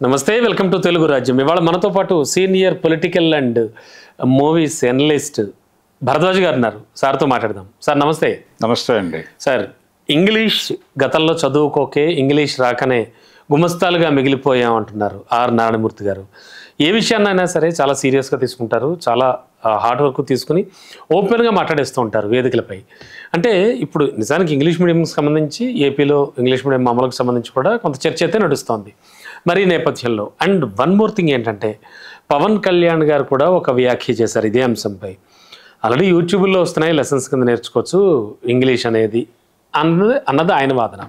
నమస్తే, welcome to Telugu రాజ్యం. ఇవాళ మనతో పాటు senior political and movies analyst Bharadwaj గారు ఉన్నారు. సార్తో మాట్లాడదాం. సార్ నమస్తే. నమస్తే అండి. సార్, ఇంగ్లీష్ గతంలో చదువుకోకే ఇంగ్లీష్ రాకనే గుమస్తాలుగా మిగిలిపోయాం అంటున్నారు ఆర్ నారాయణమూర్తి గారు. ఏ విషయాన్నైనా సరే చాలా సీరియస్గా తీసుకుంటారు, చాలా హార్డ్ వర్క్ తీసుకుని ఓపెన్గా మాట్లాడేస్తూ ఉంటారు వేదికలపై. అంటే ఇప్పుడు నిజానికి ఇంగ్లీష్ మీడియంకి సంబంధించి ఏపీలో ఇంగ్లీష్ మీడియం అమలుకు సంబంధించి కూడా కొంత చర్చ అయితే నడుస్తోంది. మరి ఈ నేపథ్యంలో అండ్ వన్ మోర్ థింగ్ ఏంటంటే, పవన్ కళ్యాణ్ గారు కూడా ఒక వ్యాఖ్య చేశారు ఇదే అంశంపై. ఆల్రెడీ యూట్యూబ్లో వస్తున్నాయి, లెసన్స్ కింద నేర్చుకోవచ్చు ఇంగ్లీష్ అనేది అన్నది ఆయన వాదన.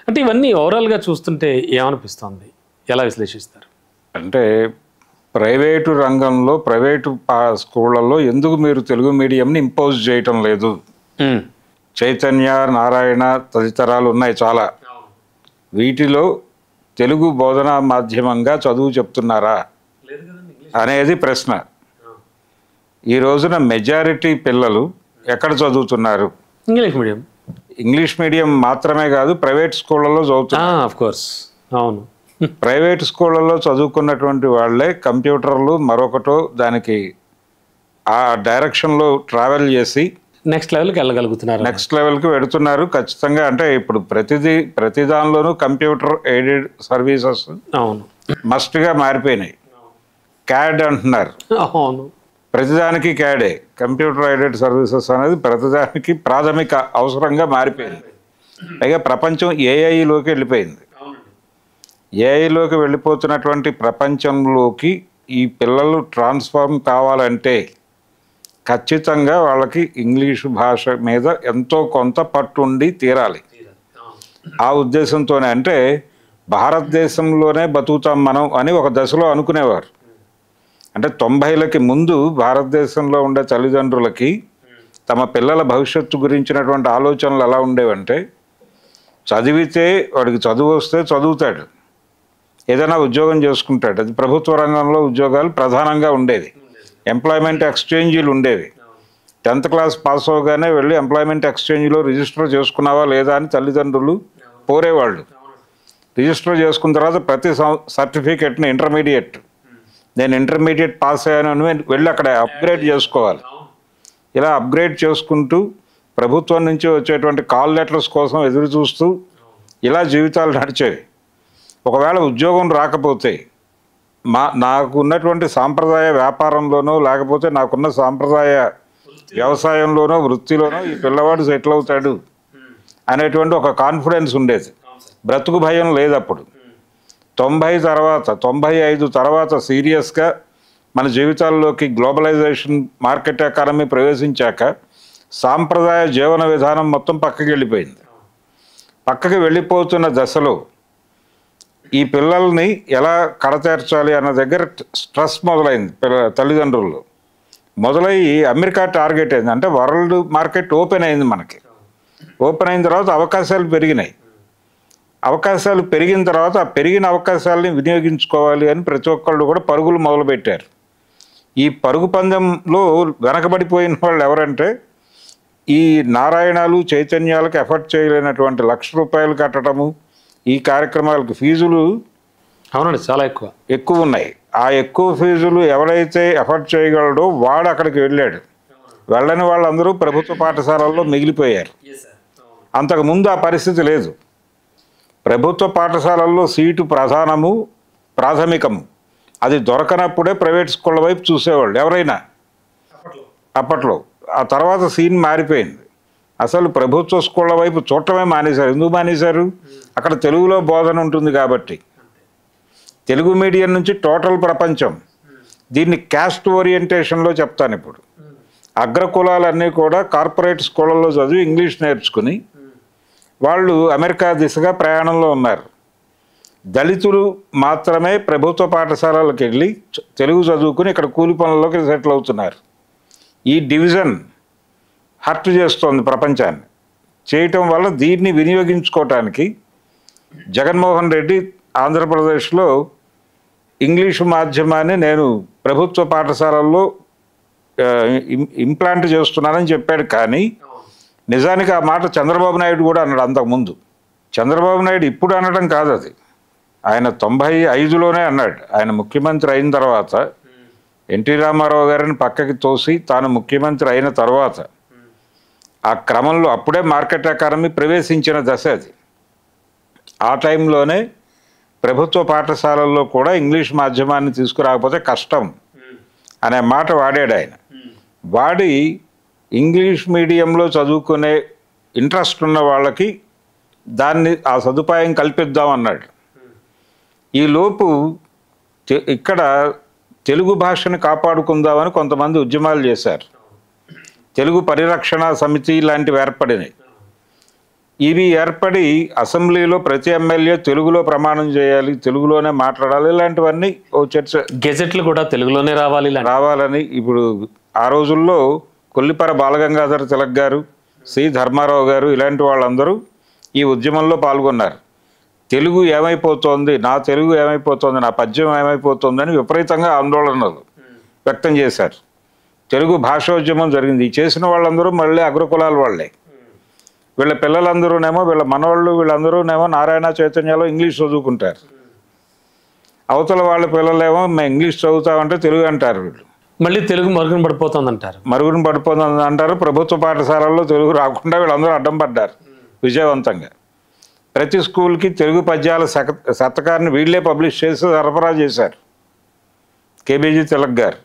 అంటే ఇవన్నీ ఓవరాల్గా చూస్తుంటే ఏమనిపిస్తోంది, ఎలా విశ్లేషిస్తారు? అంటే ప్రైవేటు రంగంలో ప్రైవేటు స్కూళ్ళల్లో ఎందుకు మీరు తెలుగు మీడియంని ఇంపోజ్ చేయటం లేదు? చైతన్య, నారాయణ తదితరాలు ఉన్నాయి చాలా. వీటిలో తెలుగు బోధనా మాధ్యమంగా చదువు చెప్తున్నారా అనేది ప్రశ్న. ఈ రోజున మెజారిటీ పిల్లలు ఎక్కడ చదువుతున్నారు? English medium. ఇంగ్లీష్ మీడియం మాత్రమే కాదు, ప్రైవేట్ స్కూళ్ళలో చదువుతున్నారు. ఆఫ్ కోర్స్, అవును. ప్రైవేట్ స్కూళ్ళలో చదువుకున్నటువంటి వాళ్ళే కంప్యూటర్లు మరొకటో దానికి ఆ డైరెక్షన్లో ట్రావెల్ చేసి నెక్స్ట్ లెవెల్కి వెళ్ళగలుగుతున్నారు, నెక్స్ట్ లెవెల్కి వెళుతున్నారు ఖచ్చితంగా. అంటే ఇప్పుడు ప్రతి దానిలోనూ కంప్యూటర్ ఎయిడెడ్ సర్వీసెస్ అవును మస్ట్గా మారిపోయినాయి. క్యాడ్ అంటున్నారు, అవును. ప్రతిదానికి క్యాడే. కంప్యూటర్ ఎయిడెడ్ సర్వీసెస్ అనేది ప్రతిదానికి ప్రాథమిక అవసరంగా మారిపోయింది. పైగా ప్రపంచం ఏఐలోకి వెళ్ళిపోయింది. ఏఐలోకి వెళ్ళిపోతున్నటువంటి ప్రపంచంలోకి ఈ పిల్లలు ట్రాన్స్ఫార్మ్ కావాలంటే ఖచ్చితంగా వాళ్ళకి ఇంగ్లీషు భాష మీద ఎంతో కొంత పట్టుండి తీరాలి. ఆ ఉద్దేశంతోనే, అంటే భారతదేశంలోనే బతుకుతాం మనం అని ఒక దశలో అనుకునేవారు. అంటే 90లకి ముందు భారతదేశంలో ఉండే తల్లిదండ్రులకి తమ పిల్లల భవిష్యత్తు గురించినటువంటి ఆలోచనలు ఎలా ఉండేవంటే, చదివితే వాడికి చదువు వస్తే చదువుతాడు, ఏదైనా ఉద్యోగం చేసుకుంటాడు. అది ప్రభుత్వ రంగంలో ఉద్యోగాలు ప్రధానంగా ఉండేది. ఎంప్లాయ్మెంట్ ఎక్స్చేంజీలు ఉండేవి. 10th క్లాస్ పాస్ అవగానే వెళ్ళి ఎంప్లాయ్మెంట్ ఎక్స్చేంజ్లో రిజిస్టర్ చేసుకున్నావా లేదా అని తల్లిదండ్రులు కోరేవాళ్ళు. రిజిస్టర్ చేసుకున్న తర్వాత ప్రతి సర్టిఫికెట్ని నేను ఇంటర్మీడియట్ పాస్ అయ్యాను వెళ్ళి అక్కడ అప్గ్రేడ్ చేసుకోవాలి. ఇలా అప్గ్రేడ్ చేసుకుంటూ ప్రభుత్వం నుంచి వచ్చేటువంటి కాల్ లెటర్స్ కోసం ఎదురు చూస్తూ ఇలా జీవితాలు నడిచేవి. ఒకవేళ ఉద్యోగం రాకపోతే నాకు ఉన్నటువంటి సాంప్రదాయ వ్యాపారంలోనో లేకపోతే నాకున్న సాంప్రదాయ వ్యవసాయంలోనో వృత్తిలోనో ఈ పిల్లవాడు సెటిల్ అవుతాడు అనేటువంటి ఒక కాన్ఫిడెన్స్ ఉండేది. బ్రతుకు భయం లేదు అప్పుడు. 95 తర్వాత సీరియస్గా మన జీవితాల్లోకి గ్లోబలైజేషన్, మార్కెట్ ఎకానమీ ప్రవేశించాక సాంప్రదాయ జీవన విధానం మొత్తం పక్కకి వెళ్ళిపోయింది. పక్కకి వెళ్ళిపోతున్న దశలో ఈ పిల్లల్ని ఎలా కడతేర్చాలి అన్న దగ్గర స్ట్రెస్ మొదలైంది. తల్లిదండ్రులు మొదలయ్యి అమెరికా టార్గెట్ అయింది. అంటే వరల్డ్ మార్కెట్ ఓపెన్ అయింది మనకి. ఓపెన్ అయిన తర్వాత అవకాశాలు పెరిగినాయి. అవకాశాలు పెరిగిన తర్వాత ఆ పెరిగిన అవకాశాలని వినియోగించుకోవాలి అని ప్రతి ఒక్కళ్ళు కూడా పరుగులు మొదలుపెట్టారు. ఈ పరుగు పందెంలో వెనకబడిపోయిన వాళ్ళు ఎవరంటే, ఈ నారాయణాలు, చైతన్యాలకు ఎఫర్ట్ చేయలేనటువంటి ₹1,00,000 కట్టడము, ఈ కార్యక్రమాలకు ఫీజులు అవునండి చాలా ఎక్కువ ఉన్నాయి. ఆ ఎక్కువ ఫీజులు ఎవరైతే ఎఫర్ట్ చేయగలడో వాడు అక్కడికి వెళ్ళాడు. వెళ్ళని వాళ్ళందరూ ప్రభుత్వ పాఠశాలల్లో మిగిలిపోయారు. అంతకుముందు ఆ పరిస్థితి లేదు. ప్రభుత్వ పాఠశాలల్లో సీటు ప్రాథమికము. అది దొరకనప్పుడే ప్రైవేట్ స్కూళ్ళ వైపు చూసేవాళ్ళు ఎవరైనా అప్పట్లో. ఆ తర్వాత సీన్ మారిపోయింది. అసలు ప్రభుత్వ స్కూళ్ళ వైపు చూడటమే మానేశారు. ఎందుకు మానేశారు? అక్కడ తెలుగులో బోధన ఉంటుంది కాబట్టి. తెలుగు మీడియం నుంచి టోటల్ ప్రపంచం. దీన్ని క్యాస్ట్ ఓరియంటేషన్లో చెప్తాను ఇప్పుడు. అగ్రకులాలన్నీ కూడా కార్పొరేట్ స్కూళ్ళల్లో చదివి ఇంగ్లీష్ నేర్చుకుని వాళ్ళు అమెరికా దిశగా ప్రయాణంలో ఉన్నారు. దళితులు మాత్రమే ప్రభుత్వ పాఠశాలలకు వెళ్ళి తెలుగు చదువుకుని ఇక్కడ కూలి పనుల్లోకి సెటిల్ అవుతున్నారు. ఈ డివిజన్ హర్ట్ చేస్తోంది ప్రపంచాన్ని. చేయటం వల్ల దీన్ని వినియోగించుకోవటానికి జగన్మోహన్ రెడ్డి ఆంధ్రప్రదేశ్లో ఇంగ్లీషు మాధ్యమాన్ని నేను ప్రభుత్వ పాఠశాలల్లో ఇంప్లాంట్ చేస్తున్నానని చెప్పాడు. కానీ నిజానికి ఆ మాట చంద్రబాబు నాయుడు కూడా అన్నాడు అంతకుముందు. చంద్రబాబు నాయుడు ఇప్పుడు అనడం కాదు, అది ఆయన 95లోనే అన్నాడు. ఆయన ముఖ్యమంత్రి అయిన తర్వాత ఎన్టీ రామారావు గారిని పక్కకి తోసి తాను ముఖ్యమంత్రి అయిన తర్వాత ఆ క్రమంలో అప్పుడే మార్కెట్ ఎకానమీ ప్రవేశించిన దశ అది. ఆ టైంలోనే ప్రభుత్వ పాఠశాలల్లో కూడా ఇంగ్లీష్ మాధ్యమాన్ని తీసుకురాకపోతే కష్టం అనే మాట వాడాడు ఆయన. వాడి ఇంగ్లీష్ మీడియంలో చదువుకునే ఇంట్రెస్ట్ ఉన్న వాళ్ళకి ఆ సదుపాయం కల్పిద్దాం అన్నాడు. ఈలోపు ఇక్కడ తెలుగు భాషను కాపాడుకుందామని కొంతమంది ఉద్యమాలు చేశారు. తెలుగు పరిరక్షణ సమితి లాంటివి ఏర్పడినాయి. ఇవి ఏర్పడి అసెంబ్లీలో ప్రతి ఎమ్మెల్యే తెలుగులో ప్రమాణం చేయాలి, తెలుగులోనే మాట్లాడాలి, ఇలాంటివన్నీ ఓ చర్చ. గెజెట్లు కూడా తెలుగులోనే రావాలని ఇప్పుడు ఆ రోజుల్లో కొల్లిపర బాలగంగాధర తిలక్ గారు, సి ధర్మారావు గారు ఇలాంటి వాళ్ళందరూ ఈ ఉద్యమంలో పాల్గొన్నారు. తెలుగు ఏమైపోతోంది, నా తెలుగు ఏమైపోతుంది, నా పద్యం ఏమైపోతుంది అని విపరీతంగా ఆందోళనలు వ్యక్తం చేశారు. తెలుగు భాషోద్యమం జరిగింది. చేసిన వాళ్ళందరూ మళ్ళీ అగ్రకులాల వాళ్ళే. వీళ్ళ పిల్లలందరూనేమో, వీళ్ళ మనవాళ్ళు వీళ్ళందరూనేమో నారాయణ చైతన్యలో ఇంగ్లీష్ చదువుకుంటారు. అవతల వాళ్ళ పిల్లలేమో మేము ఇంగ్లీష్ చదువుతామంటే తెలుగు అంటారు. వీళ్ళు మళ్ళీ తెలుగు మరుగున పడిపోతుంది అంటారు. ప్రభుత్వ పాఠశాలల్లో తెలుగు రాకుండా వీళ్ళందరూ అడ్డం పడ్డారు విజయవంతంగా. ప్రతి స్కూల్కి తెలుగు పద్యాల శతకాన్ని వీళ్ళే పబ్లిష్ చేసి సరఫరా చేశారు, కేబీజీ తిలక్ గారు.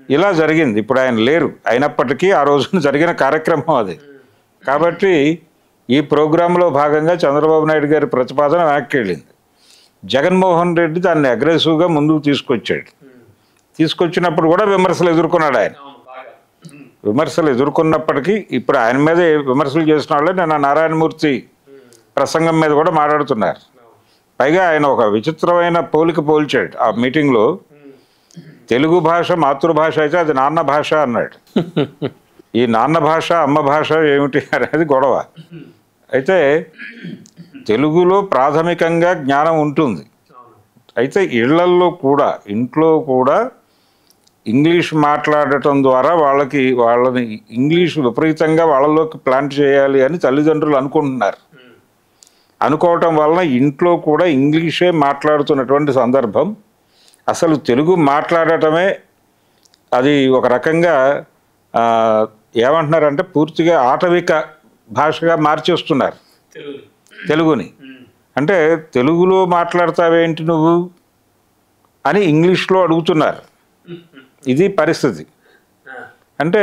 ఇలా జరిగింది. ఇప్పుడు ఆయన లేరు, అయినప్పటికీ ఆ రోజున జరిగిన కార్యక్రమం అది. కాబట్టి ఈ ప్రోగ్రాంలో భాగంగా చంద్రబాబు నాయుడు గారి ప్రతిపాదన వెనక్కి వెళ్ళింది. జగన్మోహన్ రెడ్డి దాన్ని అగ్రెసివ్గా ముందుకు తీసుకొచ్చాడు. తీసుకొచ్చినప్పుడు కూడా విమర్శలు ఎదుర్కొన్నాడు ఆయన. విమర్శలు ఎదుర్కొన్నప్పటికీ ఇప్పుడు ఆయన మీద విమర్శలు చేసిన వాళ్ళే నిన్న నారాయణమూర్తి ప్రసంగం మీద కూడా మాట్లాడుతున్నారు. పైగా ఆయన ఒక విచిత్రమైన పోల్చాడు ఆ మీటింగ్లో. తెలుగు భాష మాతృభాష అయితే అది నాన్న భాష అన్నాడు. ఈ నాన్న భాష అమ్మ భాష ఏమిటి అనేది గొడవ. అయితే తెలుగులో ప్రాథమికంగా జ్ఞానం ఉంటుంది. అయితే ఇంట్లో కూడా ఇంగ్లీష్ మాట్లాడటం ద్వారా వాళ్ళని ఇంగ్లీష్ విపరీతంగా వాళ్ళలోకి ప్లాంట్ చేయాలి అని తల్లిదండ్రులు అనుకుంటున్నారు. అనుకోవటం వలన ఇంట్లో కూడా ఇంగ్లీషే మాట్లాడుతున్నటువంటి సందర్భం. అసలు తెలుగు మాట్లాడటమే అది ఒక రకంగా ఏమంటున్నారంటే పూర్తిగా ఆటవిక భాషగా మార్చేస్తున్నారు తెలుగుని. అంటే తెలుగులో మాట్లాడతావేంటి నువ్వు అని ఇంగ్లీష్లో అడుగుతున్నారు. ఇది పరిస్థితి. అంటే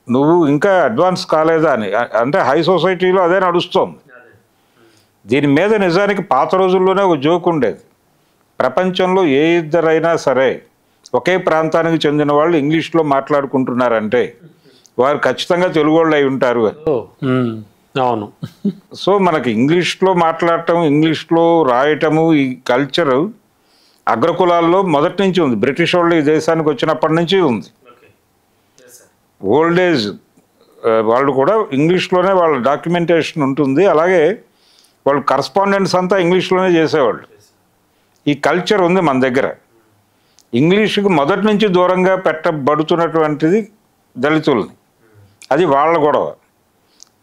నువ్వు ఇంకా అడ్వాన్స్ కాలేదా అని. అంటే హై సొసైటీలో అదే నడుస్తోంది. దీని మీద నిజానికి పాత రోజుల్లోనే ఒక జోక్ ఉండేది. ప్రపంచంలో ఏ ఇద్దరైనా సరే ఒకే ప్రాంతానికి చెందిన వాళ్ళు ఇంగ్లీష్లో మాట్లాడుకుంటున్నారంటే వారు ఖచ్చితంగా తెలుగు వాళ్ళు అయి ఉంటారు అని. అవును. సో మనకి ఇంగ్లీష్లో మాట్లాడటం, ఇంగ్లీష్లో రాయటము, ఈ కల్చరు అగ్రకులాల్లో మొదటి నుంచి ఉంది. బ్రిటిష్ వాళ్ళు ఈ దేశానికి వచ్చినప్పటి నుంచి ఉంది. ఓల్డ్ ఏజ్ వాళ్ళు కూడా ఇంగ్లీష్లోనే వాళ్ళ డాక్యుమెంటేషన్ ఉంటుంది. అలాగే వాళ్ళు కరస్పాండెంట్స్ అంతా ఇంగ్లీష్లోనే చేసేవాళ్ళు. ఈ కల్చర్ ఉంది మన దగ్గర. ఇంగ్లీషుకు మొదటి నుంచి దూరంగా పెట్టబడుతున్నటువంటిది దళితుల్ని. అది వాళ్ళ గొడవ.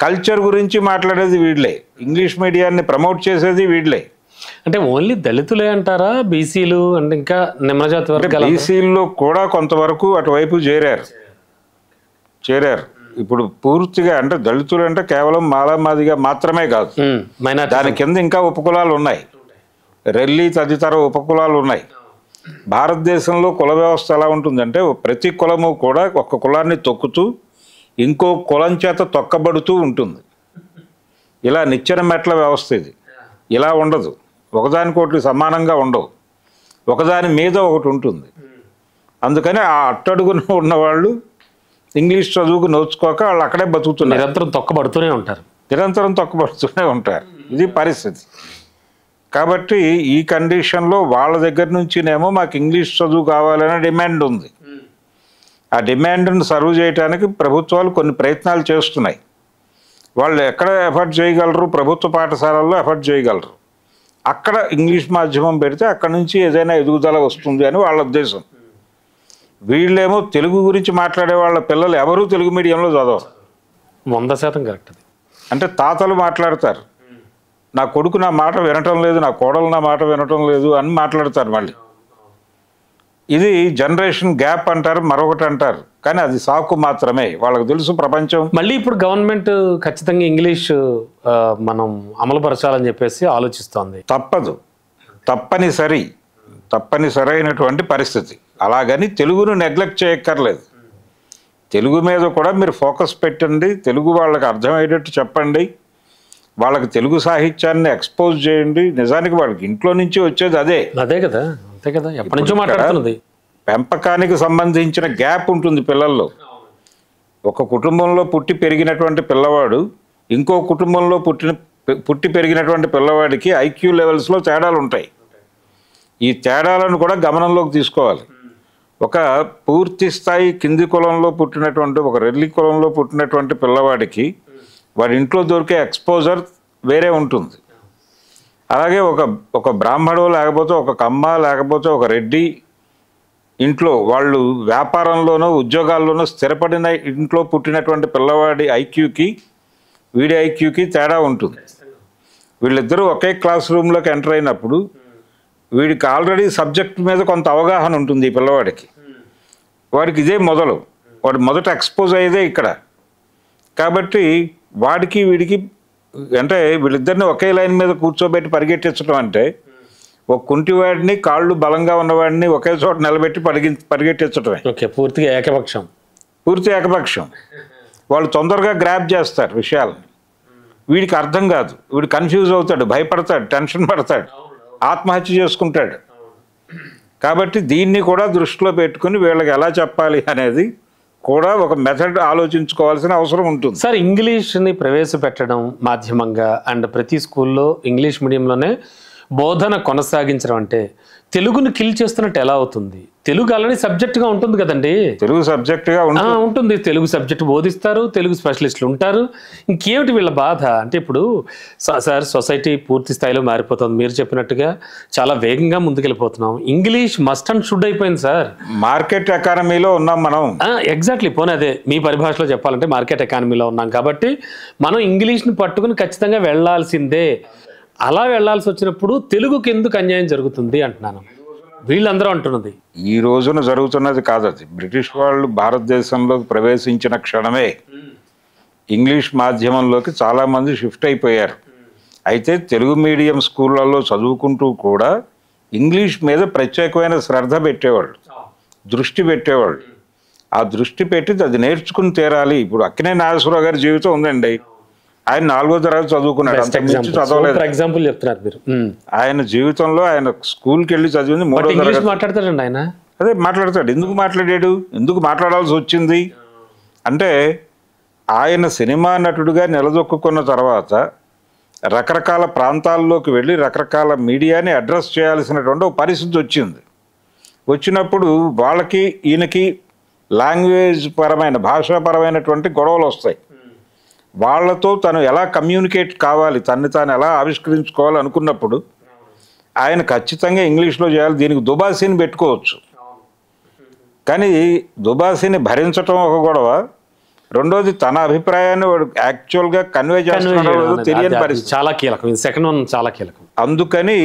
కల్చర్ గురించి మాట్లాడేది వీళ్ళే, ఇంగ్లీష్ మీడియాన్ని ప్రమోట్ చేసేది వీళ్ళే. అంటే ఓన్లీ దళితులే అంటారా? బీసీలు అంటే ఇంకా నిమ్నజాతి వర్గాలు? బీసీల్లో కూడా కొంతవరకు అటువైపు చేరారు. ఇప్పుడు పూర్తిగా అంటే దళితులు అంటే కేవలం మాలామాదిగా మాత్రమే కాదు, దాని కింద ఇంకా ఉపకులాలు ఉన్నాయి, రెల్లి తదితర ఉపకులాలు ఉన్నాయి. భారతదేశంలో కుల వ్యవస్థ ఎలా ఉంటుందంటే ప్రతి కులము కూడా ఒక కులాన్ని తొక్కుతూ ఇంకో కులం చేత తొక్కబడుతూ ఉంటుంది. ఇలా నిచ్చెన మెట్ల వ్యవస్థ ఇది. ఇలా ఉండదు, ఒకదానికొకటి సమానంగా ఉండవు, ఒకదాని మీద ఒకటి ఉంటుంది. అందుకని ఆ అట్టడుగున ఉన్నవాళ్ళు ఇంగ్లీష్ చదువుకు నోచుకోక వాళ్ళు అక్కడే బతుకుతున్నారు. నిరంతరం తొక్కబడుతూనే ఉంటారు. ఇది పరిస్థితి. కాబట్టి ఈ కండిషన్లో వాళ్ళ దగ్గర నుంచినేమో మాకు ఇంగ్లీష్ చదువు కావాలనే డిమాండ్ ఉంది. ఆ డిమాండ్ను సర్వ్ చేయడానికి ప్రభుత్వాలు కొన్ని ప్రయత్నాలు చేస్తున్నాయి. వాళ్ళు ఎక్కడ ఎఫర్ట్ చేయగలరు? ప్రభుత్వ పాఠశాలల్లో ఎఫర్ట్ చేయగలరు. అక్కడ ఇంగ్లీష్ మాధ్యమం పెడితే అక్కడ నుంచి ఏదైనా ఎదుగుదల వస్తుంది అని వాళ్ళ ఉద్దేశం. వీళ్ళేమో తెలుగు గురించి మాట్లాడే వాళ్ళ పిల్లలు ఎవరూ తెలుగు మీడియంలో చదవరు. 100% కరెక్ట్. అది అంటే తాతలు మాట్లాడతారు, నా కొడుకు నా మాట వినటం లేదు, నా కోడలు నా మాట వినటం లేదు అని మాట్లాడతారు మళ్ళీ. ఇది జనరేషన్ గ్యాప్ అంటారు, మరొకటి అంటారు, కానీ అది సాకు మాత్రమే. వాళ్ళకు తెలుసు ప్రపంచం. మళ్ళీ ఇప్పుడు గవర్నమెంట్ ఖచ్చితంగా ఇంగ్లీష్ మనం అమలుపరచాలని చెప్పేసి ఆలోచిస్తోంది. తప్పదు, తప్పనిసరైనటువంటి పరిస్థితి. అలాగని తెలుగును నెగ్లెక్ట్ చేయక్కర్లేదు. తెలుగు మీద కూడా మీరు ఫోకస్ పెట్టండి, తెలుగు వాళ్ళకి అర్థమయ్యేటట్టు చెప్పండి, వాళ్ళకి తెలుగు సాహిత్యాన్ని ఎక్స్పోజ్ చేయండి. నిజానికి వాళ్ళకి ఇంట్లో నుంచి వచ్చేది అదే కదా, అంతే కదా, ఎప్పటి నుంచో మాట్లాడుతున్నది. పెంపకానికి సంబంధించిన గ్యాప్ ఉంటుంది పిల్లల్లో. ఒక కుటుంబంలో పుట్టి పెరిగినటువంటి పిల్లవాడు ఇంకో కుటుంబంలో పుట్టి పెరిగినటువంటి పిల్లవాడికి ఐక్యూ లెవెల్స్లో తేడాలు ఉంటాయి. ఈ తేడాలను కూడా గమనంలోకి తీసుకోవాలి. ఒక పూర్తి స్థాయి కింది కులంలో పుట్టినటువంటి, ఒక రెల్లి కులంలో పుట్టినటువంటి పిల్లవాడికి వాడి ఇంట్లో దొరికే ఎక్స్పోజర్ వేరే ఉంటుంది. అలాగే ఒక బ్రాహ్మడు లేకపోతే ఒక కమ్మ లేకపోతే ఒక రెడ్డి ఇంట్లో వాళ్ళు వ్యాపారంలోనో ఉద్యోగాల్లోనో స్థిరపడిన ఇంట్లో పుట్టినటువంటి పిల్లవాడి ఐక్యూకి వీడి ఐక్యూకి తేడా ఉంటుంది. వీళ్ళిద్దరూ ఒకే క్లాస్ రూమ్లోకి ఎంటర్ అయినప్పుడు వీడికి ఆల్రెడీ సబ్జెక్ట్ మీద కొంత అవగాహన ఉంటుంది ఈ పిల్లవాడికి. వాడికి ఇదే వాడు మొదట ఎక్స్పోజ్ అయ్యేదే ఇక్కడ. కాబట్టి వాడికి వీడికి అంటే వీళ్ళిద్దరిని ఒకే లైన్ మీద కూర్చోబెట్టి పరిగెట్టించడం అంటే ఒక కుంటివాడిని కాళ్ళు బలంగా ఉన్నవాడిని ఒకే చోట నిలబెట్టి పరిగెట్టించడమే. పూర్తి ఏకపక్షం. వాళ్ళు తొందరగా గ్రాప్ చేస్తారు విషయాలని. వీడికి అర్థం కాదు, వీడు కన్ఫ్యూజ్ అవుతాడు, భయపడతాడు, టెన్షన్ పడతాడు, ఆత్మహత్య చేసుకుంటాడు. కాబట్టి దీన్ని కూడా దృష్టిలో పెట్టుకుని వీళ్ళకి ఎలా చెప్పాలి అనేది కూడా ఒక మెథడ్ ఆలోచించుకోవాల్సిన అవసరం ఉంటుంది. సార్, ఇంగ్లీష్ని ప్రవేశపెట్టడం మాధ్యమంగా అండ్ ప్రతి స్కూల్లో ఇంగ్లీష్ మీడియంలోనే బోధన కొనసాగించడం అంటే తెలుగుని కిల్ చేస్తున్నట్టు ఎలా అవుతుంది? తెలుగు ఆల్రెడీ సబ్జెక్టుగా ఉంటుంది కదండి. తెలుగు సబ్జెక్టుగా ఉంటుంది. తెలుగు సబ్జెక్ట్ బోధిస్తారు, తెలుగు స్పెషలిస్టులు ఉంటారు. ఇంకేమిటి వీళ్ళ బాధ అంటే ఇప్పుడు సార్ సొసైటీ పూర్తి స్థాయిలో మారిపోతుంది. మీరు చెప్పినట్టుగా చాలా వేగంగా ముందుకెళ్ళిపోతున్నాం. ఇంగ్లీష్ మస్ట్ అండ్ షుడ్ అయిపోయింది సార్. మార్కెట్ ఎకానమీలో ఉన్నాం మనం. ఎగ్జాక్ట్లీ. పోనీ అదే మీ పరిభాషలో చెప్పాలంటే మార్కెట్ ఎకానమీలో ఉన్నాం కాబట్టి మనం ఇంగ్లీష్ని పట్టుకుని ఖచ్చితంగా వెళ్లాల్సిందే. అలా వెళ్లాల్సి వచ్చినప్పుడు తెలుగుకి ఎందుకు అన్యాయం జరుగుతుంది అంటున్నాను. వీళ్ళందరూ అంటున్నది ఈ రోజున జరుగుతున్నది కాదది. బ్రిటిష్ వాళ్ళు భారతదేశంలోకి ప్రవేశించిన క్షణమే ఇంగ్లీష్ మాధ్యమంలోకి చాలామంది షిఫ్ట్ అయిపోయారు. అయితే తెలుగు మీడియం స్కూళ్ళల్లో చదువుకుంటూ కూడా ఇంగ్లీష్ మీద ప్రత్యేకమైన శ్రద్ధ పెట్టేవాళ్ళు, దృష్టి పెట్టేవాళ్ళు. ఆ దృష్టి పెట్టి అది నేర్చుకుని తీరాలి. ఇప్పుడు అక్కినేని నాగేశ్వరరావు గారి జీవితం ఉందండి. ఆయన 4వ తరగతి చదువుకున్నాడు, అంతకుమించి చదవలేదు. ఎగ్జాంపుల్ చెప్తున్నారు మీరు. ఆయన జీవితంలో ఆయన స్కూల్కి వెళ్ళి చదివింది 3వ తరగతి. మాట్లాడతాడండి ఆయన. అదే మాట్లాడతాడు. ఎందుకు మాట్లాడాడు, ఎందుకు మాట్లాడాల్సి వచ్చింది అంటే ఆయన సినిమా నటుడిగా నిలదొక్కున్న తర్వాత రకరకాల ప్రాంతాల్లోకి వెళ్ళి రకరకాల మీడియాని అడ్రస్ చేయాల్సినటువంటి ఒక పరిస్థితి వచ్చింది. వచ్చినప్పుడు వాళ్ళకి ఈయనకి లాంగ్వేజ్ పరమైన భాషాపరమైనటువంటి గొడవలు వస్తాయి. వాళ్లతో తను ఎలా కమ్యూనికేట్ కావాలి, తను తాను ఎలా ఆవిష్కరించుకోవాలి అనుకున్నప్పుడు ఆయన ఖచ్చితంగా ఇంగ్లీష్లో చేయాలి. దీనికి దుబాసీని పెట్టుకోవచ్చు, కానీ దుబాసీని భరించటం ఒక గొడవ. రెండోది తన అభిప్రాయాన్ని వాడు యాక్చువల్గా కన్వే చేస్తున్నాడో తెలియని పరిస్థితి. చాలా కీలకం. సెకండ్ వన్ చాలా కీలకం. అందుకని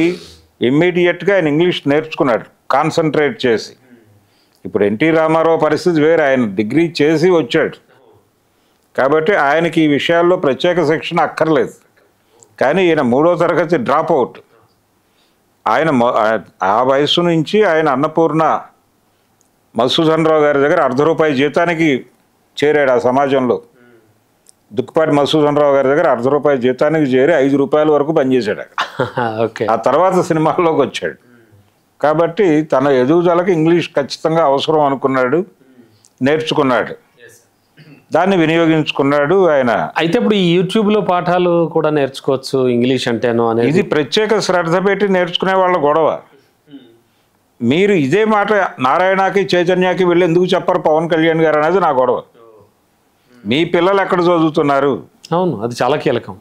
ఇమ్మీడియట్గా ఆయన ఇంగ్లీష్ నేర్చుకున్నాడు కాన్సన్ట్రేట్ చేసి. ఇప్పుడు ఎన్టీ రామారావు పరిస్థితి వేరే. ఆయన డిగ్రీ చేసి వచ్చాడు కాబట్టి ఆయనకి ఈ విషయాల్లో ప్రత్యేక శిక్షణ అక్కర్లేదు. కానీ ఈయన 3వ తరగతి డ్రాప్ అవుట్. ఆయన ఆ వయసు నుంచి ఆయన అన్నపూర్ణ మధుసూదన్ రావు గారి దగ్గర ₹1/2 జీతానికి చేరాడు. ఆ సమాజంలో దుక్కుపాటి మధుసూదన్ రావు గారి దగ్గర ₹1/2 జీతానికి చేరి ₹5 వరకు పనిచేశాడు. ఆ తర్వాత సినిమాల్లోకి వచ్చాడు. కాబట్టి తన ఎదుగుదలకి ఇంగ్లీష్ ఖచ్చితంగా అవసరం అనుకున్నాడు, నేర్చుకున్నాడు, దాన్ని వినియోగించుకున్నాడు ఆయన. అయితే ఇప్పుడు ఈ యూట్యూబ్లో పాఠాలు కూడా నేర్చుకోవచ్చు ఇంగ్లీష్ అంటేనో అనేది. ఇది ప్రత్యేక శ్రద్ధ పెట్టి నేర్చుకునే వాళ్ళ గొడవ. మీరు ఇదే మాట నారాయణకి చైతన్యకి వెళ్ళి ఎందుకు చెప్పరు పవన్ కళ్యాణ్ గారు అనేది నా గొడవ. మీ పిల్లలు ఎక్కడ చదువుతున్నారు? అవును, అది చాలా కీలకం.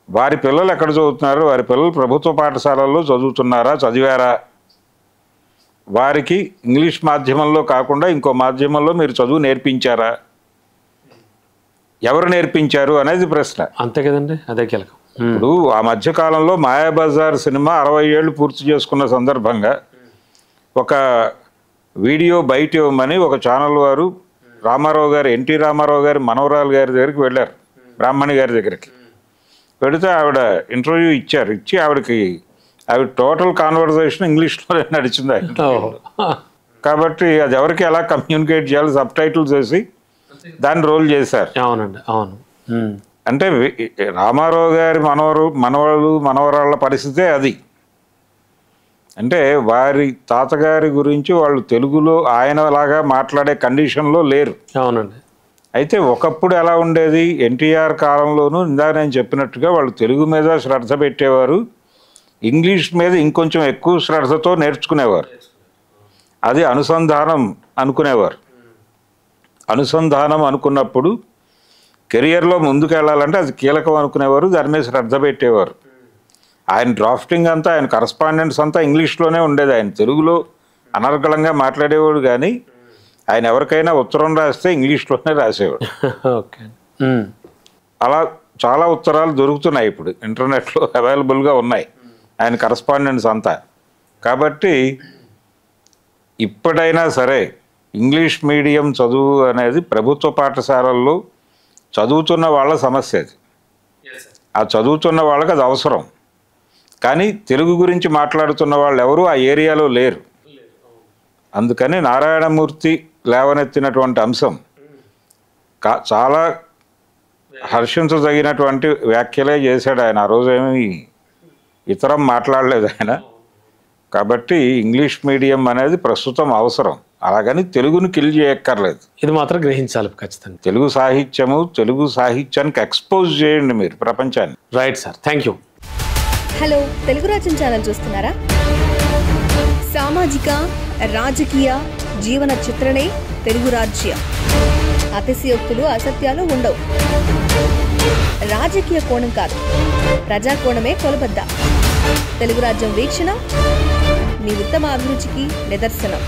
వారి పిల్లలు ఎక్కడ చదువుతున్నారు? వారి పిల్లలు ప్రభుత్వ పాఠశాలల్లో చదువుతున్నారా, చదివారా? వారికి ఇంగ్లీష్ మాధ్యమంలో కాకుండా ఇంకో మాధ్యమంలో మీరు చదువు నేర్పించారా? ఎవరు నేర్పించారు అనేది ప్రశ్న. అంతే కదండి, అదే కీలకం. ఇప్పుడు ఆ మధ్య కాలంలో మాయాబజార్ సినిమా 60 ఏళ్ళు పూర్తి చేసుకున్న సందర్భంగా ఒక వీడియో బయట ఇవ్వమని ఒక ఛానల్ వారు రామారావు గారు, ఎన్టీ రామారావు గారి మనవరాలు గారి దగ్గరికి వెళ్ళారు, బ్రాహ్మణి గారి దగ్గరికి వెళితే ఆవిడ ఇంటర్వ్యూ ఇచ్చారు. ఇచ్చి ఆవిడ టోటల్ కాన్వర్జేషన్ ఇంగ్లీష్లోనే నడిచింది ఆ ఇంటర్వ్యూలో. కాబట్టి అది ఎవరికి ఎలా కమ్యూనికేట్ చేయాలి సబ్ టైటిల్స్ వేసి దాన్ని రోల్ చేశారు. అవునండి, అవును. అంటే రామారావు గారి మనవరాళ్ళ పరిస్థితే అది. అంటే వారి తాతగారి గురించి వాళ్ళు తెలుగులో ఆయనలాగా మాట్లాడే కండిషన్లో లేరు. అవునండి. అయితే ఒకప్పుడు ఎలా ఉండేది, ఎన్టీఆర్ కాలంలోనూ ఇందాక నేను చెప్పినట్టుగా వాళ్ళు తెలుగు మీద శ్రద్ధ పెట్టేవారు, ఇంగ్లీష్ మీద ఇంకొంచెం ఎక్కువ శ్రద్ధతో నేర్చుకునేవారు. అది అనుసంధానం అనుకునేవారు. అనుసంధానం అనుకున్నప్పుడు కెరియర్లో ముందుకు వెళ్ళాలంటే అది కీలకం అనుకునేవారు, దాని మీద శ్రద్ధ పెట్టేవారు. ఆయన డ్రాఫ్టింగ్ అంతా, ఆయన కరస్పాండెన్స్ అంతా ఇంగ్లీష్లోనే ఉండేది. ఆయన తెలుగులో అనర్గళంగా మాట్లాడేవాడు, కానీ ఆయన ఎవరికైనా ఉత్తరం రాస్తే ఇంగ్లీష్లోనే రాసేవాడు. ఓకే. అలా చాలా ఉత్తరాలు దొరుకుతున్నాయి, ఇప్పుడు ఇంటర్నెట్లో అవైలబుల్గా ఉన్నాయి ఆయన కరస్పాండెన్స్ అంతా. కాబట్టి ఇప్పుడైనా సరే ఇంగ్లీష్ మీడియం చదువు అనేది ప్రభుత్వ పాఠశాలల్లో చదువుతున్న వాళ్ళ సమస్య. అది ఆ చదువుతున్న వాళ్ళకి అది అవసరం, కానీ తెలుగు గురించి మాట్లాడుతున్న వాళ్ళు ఎవరు ఆ ఏరియాలో లేరు. అందుకని నారాయణమూర్తి లేవనెత్తినటువంటి అంశం చాలా హర్షించదగినటువంటి వ్యాఖ్యలే చేశాడు ఆయన. ఆ రోజు ఏమీ ఇతరం మాట్లాడలేదు ఆయన. కాబట్టి ఇంగ్లీష్ మీడియం అనేది ప్రస్తుతం అవసరం, అలాగని తెలుగును కిల్ చేయక్కర్లేదు. ఇది మాత్రం గ్రహించాలి ఖచ్చితంగా. తెలుగు సాహిత్యానికి ఎక్స్పోజ్ చేయండి మీరు ప్రపంచాన్ని. Right sir, thank you. Hello, Telugu రాజ్యం ఛానల్ చూస్తున్నారా? సామాజిక, రాజకీయ, జీవన చిత్రణే తెలుగు రాజ్యం. అతిశయోక్తులు, అసత్యాలు ఉండవు. రాజకీయ కోణం కాదు, ప్రజా కోణమే కొలబద్ద. తెలుగు రాజ్యం వీక్షణ మీ ఉత్తమ అభిరుచికి నిదర్శనం.